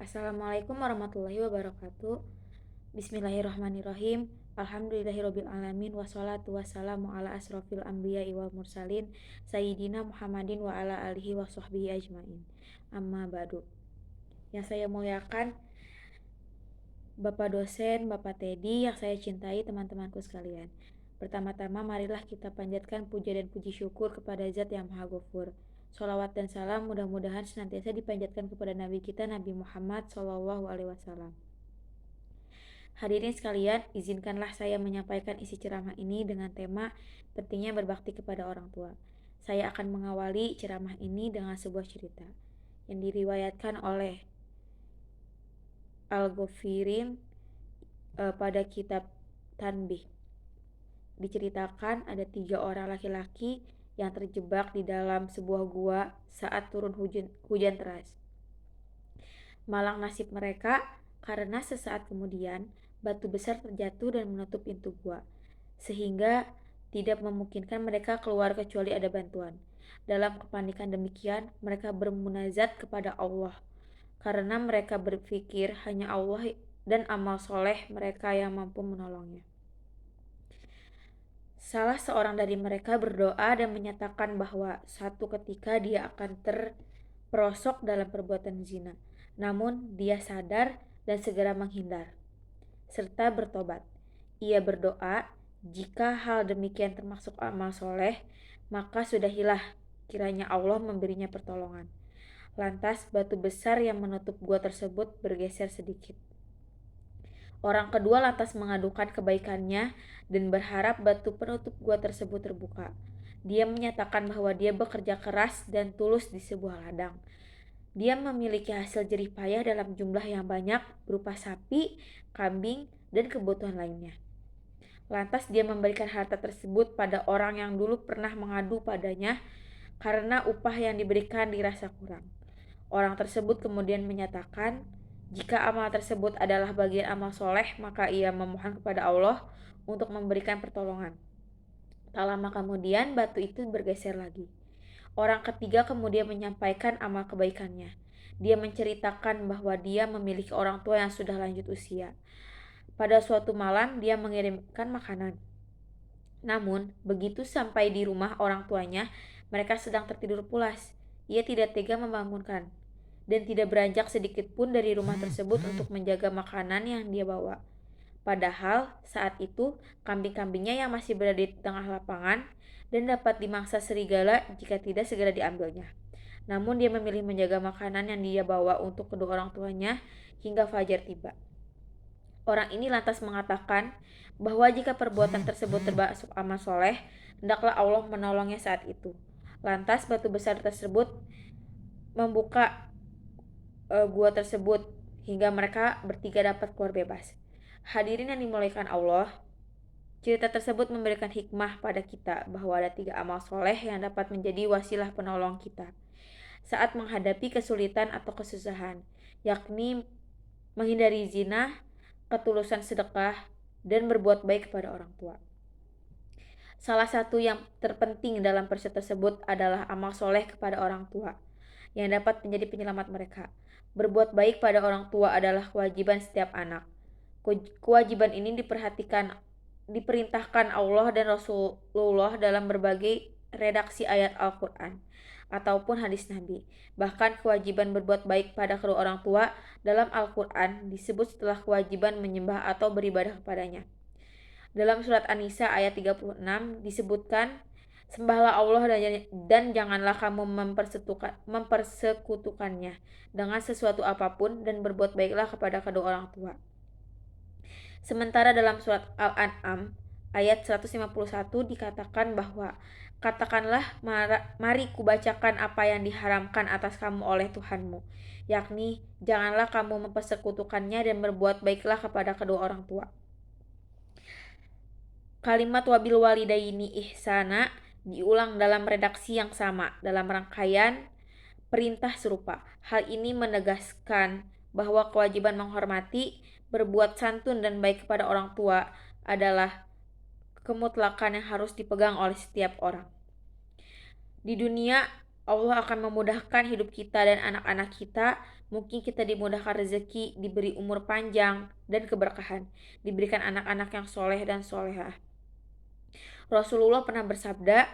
Assalamualaikum warahmatullahi wabarakatuh. Bismillahirrahmanirrahim. Alhamdulillahirabbil alamin wassalatu wassalamu ala asrofil anbiya'i wal mursalin sayyidina Muhammadin wa ala alihi wa sahbihi ajmain. Amma ba'du. Yang saya muliakan Bapak dosen, Bapak Teddy, yang saya cintai, teman-temanku sekalian. Pertama-tama marilah kita panjatkan puja dan puji syukur kepada Zat yang Maha Ghafur. Sholawat dan salam mudah-mudahan senantiasa dipanjatkan kepada Nabi kita Nabi Muhammad SAW. Hadirin sekalian, izinkanlah saya menyampaikan isi ceramah ini dengan tema pentingnya berbakti kepada orang tua. Saya akan mengawali ceramah ini dengan sebuah cerita yang diriwayatkan oleh Al-Ghafirin pada kitab Tanbih. Diceritakan ada 3 orang laki-laki yang terjebak di dalam sebuah gua saat turun hujan deras. Malang nasib mereka karena sesaat kemudian batu besar terjatuh dan menutup pintu gua, sehingga tidak memungkinkan mereka keluar kecuali ada bantuan. Dalam kepanikan demikian, mereka bermunajat kepada Allah, karena mereka berpikir hanya Allah dan amal soleh mereka yang mampu menolongnya. Salah seorang dari mereka berdoa dan menyatakan bahwa suatu ketika dia akan terperosok dalam perbuatan zina. Namun dia sadar dan segera menghindar, serta bertobat. Ia berdoa, jika hal demikian termasuk amal soleh, maka sudahilah kiranya Allah memberinya pertolongan. Lantas batu besar yang menutup gua tersebut bergeser sedikit. Orang kedua lantas mengadukan kebaikannya dan berharap batu penutup gua tersebut terbuka. Dia menyatakan bahwa dia bekerja keras dan tulus di sebuah ladang. Dia memiliki hasil jerih payah dalam jumlah yang banyak berupa sapi, kambing, dan kebutuhan lainnya. Lantas dia memberikan harta tersebut pada orang yang dulu pernah mengadu padanya karena upah yang diberikan dirasa kurang. Orang tersebut kemudian menyatakan, jika amal tersebut adalah bagian amal soleh, maka ia memohon kepada Allah untuk memberikan pertolongan. Tak lama kemudian batu itu bergeser lagi. Orang ketiga kemudian menyampaikan amal kebaikannya. Dia menceritakan bahwa dia memiliki orang tua yang sudah lanjut usia. Pada suatu malam dia mengirimkan makanan. Namun begitu sampai di rumah orang tuanya, mereka sedang tertidur pulas. Ia tidak tega membangunkan dan tidak beranjak sedikit pun dari rumah tersebut untuk menjaga makanan yang dia bawa. Padahal saat itu kambing-kambingnya yang masih berada di tengah lapangan dan dapat dimangsa serigala jika tidak segera diambilnya. Namun dia memilih menjaga makanan yang dia bawa untuk kedua orang tuanya hingga fajar tiba. Orang ini lantas mengatakan bahwa jika perbuatan tersebut termasuk amal soleh, hendaklah Allah menolongnya saat itu. Lantas batu besar tersebut membuka gua tersebut hingga mereka bertiga dapat keluar bebas. Hadirin yang dimuliakan Allah, cerita tersebut memberikan hikmah pada kita bahwa ada 3 amal soleh yang dapat menjadi wasilah penolong kita saat menghadapi kesulitan atau kesusahan, yakni menghindari zina, ketulusan sedekah, dan berbuat baik kepada orang tua. Salah satu yang terpenting dalam peristiwa tersebut adalah amal soleh kepada orang tua yang dapat menjadi penyelamat mereka. Berbuat baik pada orang tua adalah kewajiban setiap anak. Kewajiban ini diperintahkan Allah dan Rasulullah dalam berbagai redaksi ayat Al-Quran ataupun hadis Nabi. Bahkan kewajiban berbuat baik pada kedua orang tua dalam Al-Quran disebut setelah kewajiban menyembah atau beribadah kepadanya. Dalam surat An-Nisa ayat 36 disebutkan, sembahlah Allah dan janganlah kamu mempersekutukannya dengan sesuatu apapun dan berbuat baiklah kepada kedua orang tua. Sementara dalam surat Al-An'am ayat 151 dikatakan bahwa katakanlah, mari kubacakan apa yang diharamkan atas kamu oleh Tuhanmu, yakni janganlah kamu mempersekutukannya dan berbuat baiklah kepada kedua orang tua. Kalimat wabil walidaini ihsana diulang dalam redaksi yang sama dalam rangkaian perintah serupa. Hal ini menegaskan bahwa kewajiban menghormati, berbuat santun dan baik kepada orang tua adalah kemutlakan yang harus dipegang oleh setiap orang. Di dunia Allah akan memudahkan hidup kita dan anak-anak kita. Mungkin kita dimudahkan rezeki, diberi umur panjang dan keberkahan, diberikan anak-anak yang soleh dan solehah. Rasulullah pernah bersabda,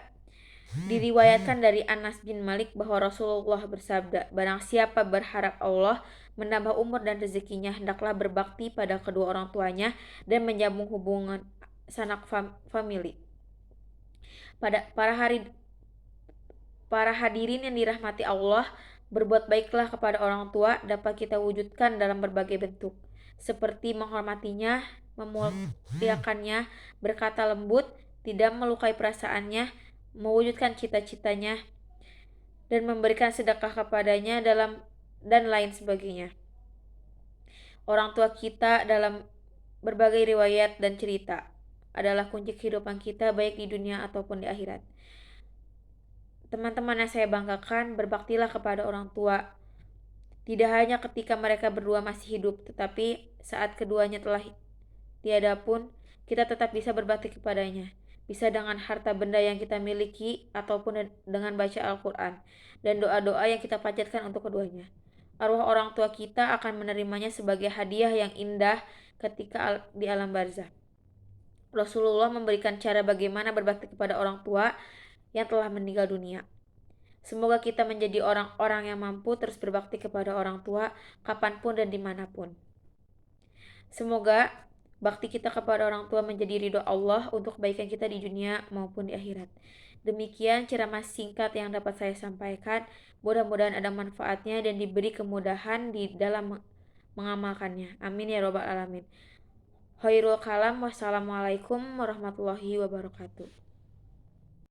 diriwayatkan dari Anas bin Malik bahwa Rasulullah bersabda, barang siapa berharap Allah menambah umur dan rezekinya, hendaklah berbakti pada kedua orang tuanya dan menyambung hubungan sanak famili. Para hadirin yang dirahmati Allah, berbuat baiklah kepada orang tua dapat kita wujudkan dalam berbagai bentuk, seperti menghormatinya, memuliakannya, berkata lembut, tidak melukai perasaannya, mewujudkan cita-citanya, dan memberikan sedekah kepadanya dan lain sebagainya. Orang tua kita dalam berbagai riwayat dan cerita adalah kunci kehidupan kita baik di dunia ataupun di akhirat. Teman-teman yang saya banggakan, berbaktilah kepada orang tua. Tidak hanya ketika mereka berdua masih hidup, tetapi saat keduanya telah tiada pun, kita tetap bisa berbakti kepadanya. Bisa dengan harta benda yang kita miliki, ataupun dengan baca Al-Quran, dan doa-doa yang kita panjatkan untuk keduanya. Arwah orang tua kita akan menerimanya sebagai hadiah yang indah ketika di alam barzah. Rasulullah memberikan cara bagaimana berbakti kepada orang tua yang telah meninggal dunia. Semoga kita menjadi orang-orang yang mampu terus berbakti kepada orang tua kapanpun dan dimanapun. Semoga bakti kita kepada orang tua menjadi ridho Allah untuk kebaikan kita di dunia maupun di akhirat. Demikian ceramah singkat yang dapat saya sampaikan. Mudah-mudahan ada manfaatnya dan diberi kemudahan di dalam mengamalkannya. Amin ya robbal alamin. Khairul kalam. Wassalamualaikum warahmatullahi wabarakatuh.